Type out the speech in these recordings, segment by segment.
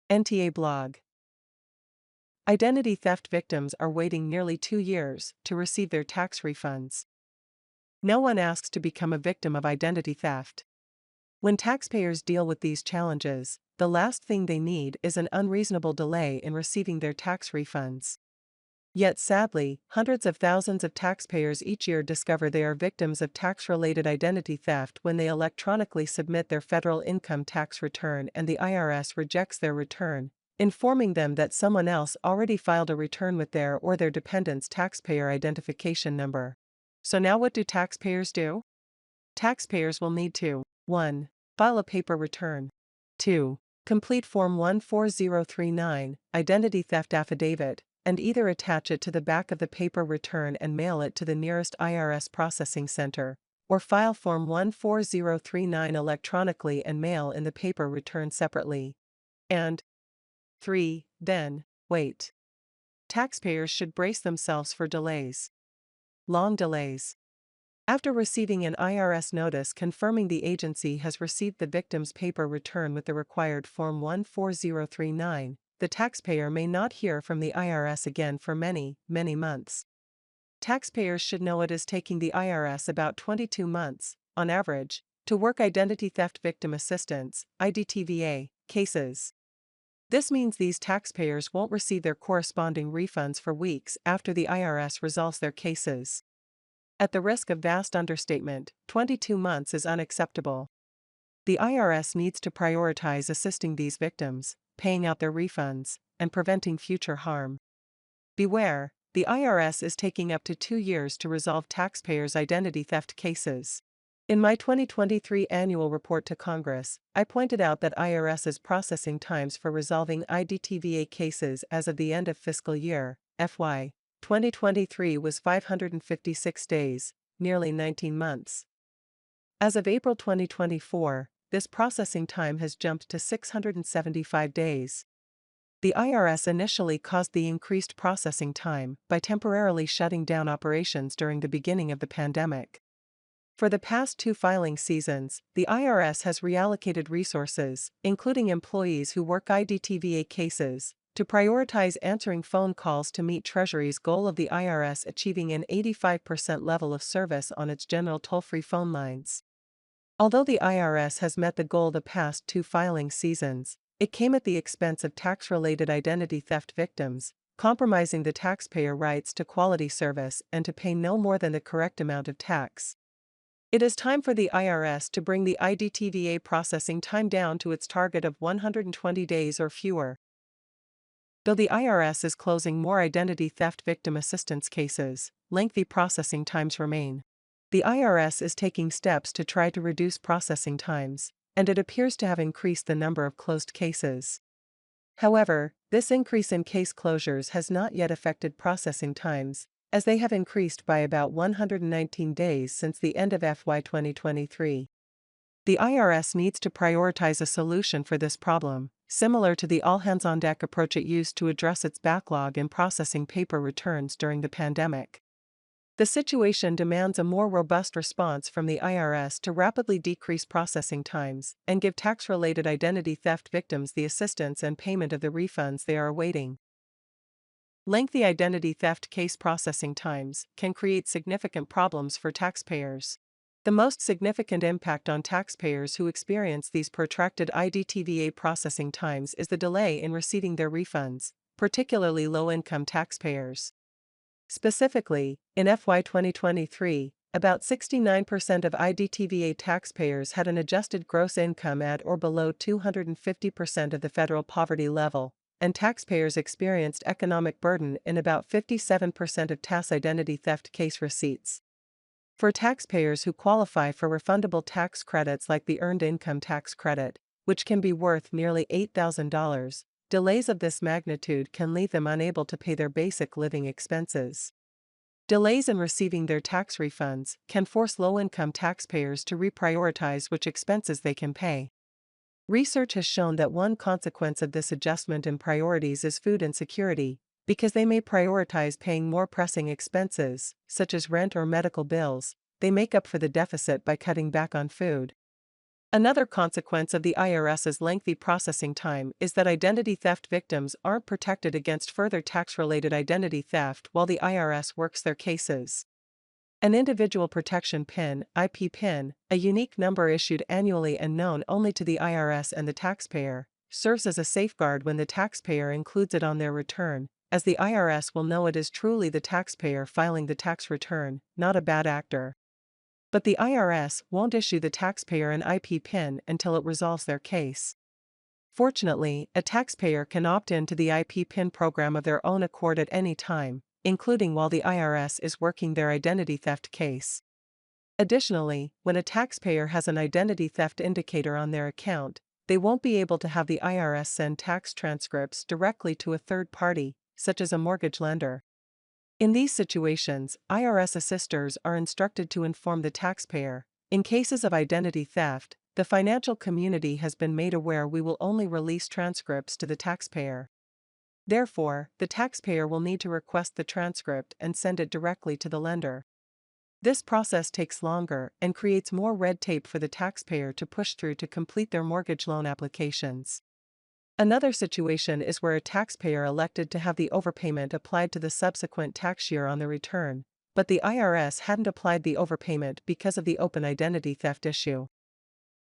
NTA blog. Identity theft victims are waiting nearly 2 years to receive their tax refunds. No one asks to become a victim of identity theft. When taxpayers deal with these challenges, the last thing they need is an unreasonable delay in receiving their tax refunds. Yet sadly, hundreds of thousands of taxpayers each year discover they are victims of tax-related identity theft when they electronically submit their federal income tax return and the IRS rejects their return, informing them that someone else already filed a return with their or their dependent's taxpayer identification number. So now what do taxpayers do? Taxpayers will need to 1. File a paper return. 2. Complete Form 14039, Identity Theft Affidavit, and either attach it to the back of the paper return and mail it to the nearest IRS processing center, or file Form 14039 electronically and mail in the paper return separately. And 3. Then, wait. Taxpayers should brace themselves for delays. Long delays. After receiving an IRS notice confirming the agency has received the victim's paper return with the required Form 14039, the taxpayer may not hear from the IRS again for many, many months. Taxpayers should know it is taking the IRS about 22 months, on average, to work identity theft victim assistance (IDTVA) cases. This means these taxpayers won't receive their corresponding refunds for weeks after the IRS resolves their cases. At the risk of vast understatement, 22 months is unacceptable. The IRS needs to prioritize assisting these victims, paying out their refunds, and preventing future harm. Beware, the IRS is taking up to 2 years to resolve taxpayers' identity theft cases. In my 2023 annual report to Congress, I pointed out that IRS's processing times for resolving IDTVA cases as of the end of fiscal year, FY 2023 was 556 days, nearly 19 months. As of April 2024, this processing time has jumped to 675 days. The IRS initially caused the increased processing time by temporarily shutting down operations during the beginning of the pandemic. For the past 2 filing seasons, the IRS has reallocated resources, including employees who work IDTVA cases, to prioritize answering phone calls to meet Treasury's goal of the IRS achieving an 85% level of service on its general toll-free phone lines. Although the IRS has met the goal the past 2 filing seasons, it came at the expense of tax-related identity theft victims, compromising the taxpayer rights to quality service and to pay no more than the correct amount of tax. It is time for the IRS to bring the IDTVA processing time down to its target of 120 days or fewer. Though the IRS is closing more identity theft victim assistance cases, lengthy processing times remain. The IRS is taking steps to try to reduce processing times, and it appears to have increased the number of closed cases. However, this increase in case closures has not yet affected processing times, as they have increased by about 119 days since the end of FY 2023. The IRS needs to prioritize a solution for this problem, similar to the all-hands-on-deck approach it used to address its backlog in processing paper returns during the pandemic. The situation demands a more robust response from the IRS to rapidly decrease processing times and give tax-related identity theft victims the assistance and payment of the refunds they are awaiting. Lengthy identity theft case processing times can create significant problems for taxpayers. The most significant impact on taxpayers who experience these protracted IDTVA processing times is the delay in receiving their refunds, particularly low-income taxpayers. Specifically, in FY 2023, about 69% of IDTVA taxpayers had an adjusted gross income at or below 250% of the federal poverty level, and taxpayers experienced economic burden in about 57% of TAS identity theft case receipts. For taxpayers who qualify for refundable tax credits like the Earned Income Tax Credit, which can be worth nearly $8,000, delays of this magnitude can leave them unable to pay their basic living expenses. Delays in receiving their tax refunds can force low-income taxpayers to reprioritize which expenses they can pay. Research has shown that one consequence of this adjustment in priorities is food insecurity, because they may prioritize paying more pressing expenses, such as rent or medical bills. They make up for the deficit by cutting back on food. Another consequence of the IRS's lengthy processing time is that identity theft victims aren't protected against further tax-related identity theft while the IRS works their cases. An Individual Protection PIN (IP PIN), a unique number issued annually and known only to the IRS and the taxpayer, serves as a safeguard when the taxpayer includes it on their return, as the IRS will know it is truly the taxpayer filing the tax return, not a bad actor. But the IRS won't issue the taxpayer an IP PIN until it resolves their case. Fortunately, a taxpayer can opt in to the IP PIN program of their own accord at any time, including while the IRS is working their identity theft case. Additionally, when a taxpayer has an identity theft indicator on their account, they won't be able to have the IRS send tax transcripts directly to a third party, such as a mortgage lender. In these situations, IRS assisters are instructed to inform the taxpayer. In cases of identity theft, the financial community has been made aware we will only release transcripts to the taxpayer. Therefore, the taxpayer will need to request the transcript and send it directly to the lender. This process takes longer and creates more red tape for the taxpayer to push through to complete their mortgage loan applications. Another situation is where a taxpayer elected to have the overpayment applied to the subsequent tax year on the return, but the IRS hadn't applied the overpayment because of the open identity theft issue.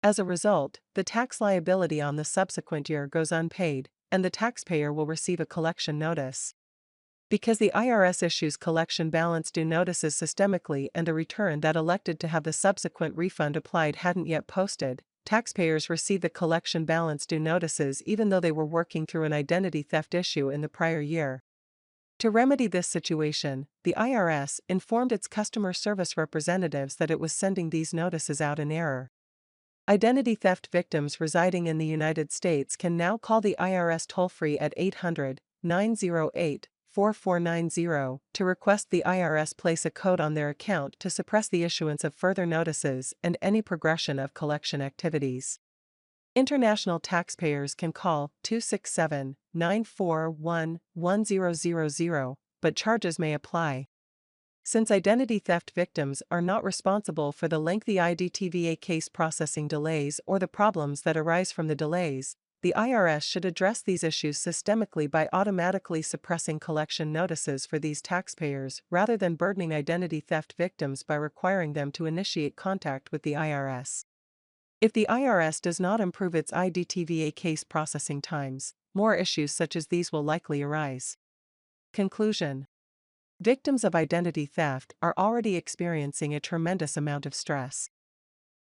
As a result, the tax liability on the subsequent year goes unpaid, and the taxpayer will receive a collection notice. Because the IRS issues collection balance due notices systemically and a return that elected to have the subsequent refund applied hadn't yet posted, taxpayers receive the collection balance due notices even though they were working through an identity theft issue in the prior year. To remedy this situation, the IRS informed its customer service representatives that it was sending these notices out in error. Identity theft victims residing in the United States can now call the IRS toll-free at 800-908-4490 to request the IRS place a code on their account to suppress the issuance of further notices and any progression of collection activities. International taxpayers can call 267-941-1000, but charges may apply. Since identity theft victims are not responsible for the lengthy IDTVA case processing delays or the problems that arise from the delays, the IRS should address these issues systemically by automatically suppressing collection notices for these taxpayers rather than burdening identity theft victims by requiring them to initiate contact with the IRS. If the IRS does not improve its IDTVA case processing times, more issues such as these will likely arise. Conclusion: victims of identity theft are already experiencing a tremendous amount of stress.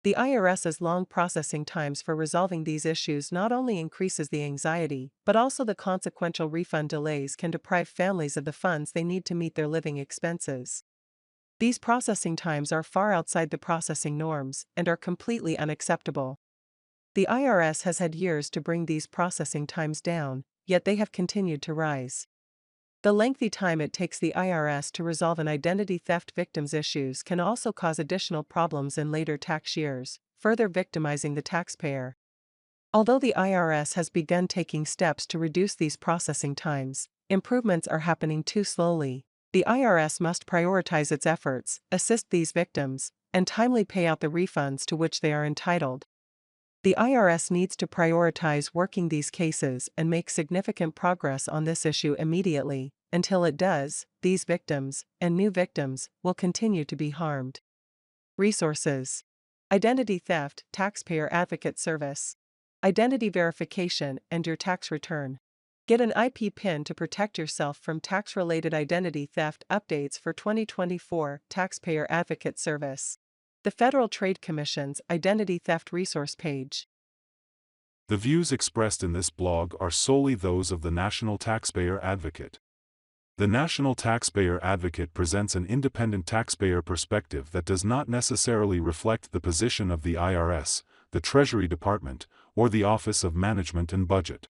The IRS's long processing times for resolving these issues not only increases the anxiety, but also the consequential refund delays can deprive families of the funds they need to meet their living expenses. These processing times are far outside the processing norms and are completely unacceptable. The IRS has had years to bring these processing times down, yet they have continued to rise. The lengthy time it takes the IRS to resolve an identity theft victim's issues can also cause additional problems in later tax years, further victimizing the taxpayer. Although the IRS has begun taking steps to reduce these processing times, improvements are happening too slowly. The IRS must prioritize its efforts, assist these victims, and timely pay out the refunds to which they are entitled. The IRS needs to prioritize working these cases and make significant progress on this issue immediately. Until it does, these victims, and new victims, will continue to be harmed. Resources: Identity Theft Taxpayer Advocate Service, Identity Verification and Your Tax Return. Get an IP PIN to protect yourself from tax-related identity theft updates for 2024 Taxpayer Advocate Service. The Federal Trade Commission's Identity Theft Resource page. The views expressed in this blog are solely those of the National Taxpayer Advocate. The National Taxpayer Advocate presents an independent taxpayer perspective that does not necessarily reflect the position of the IRS, the Treasury Department, or the Office of Management and Budget.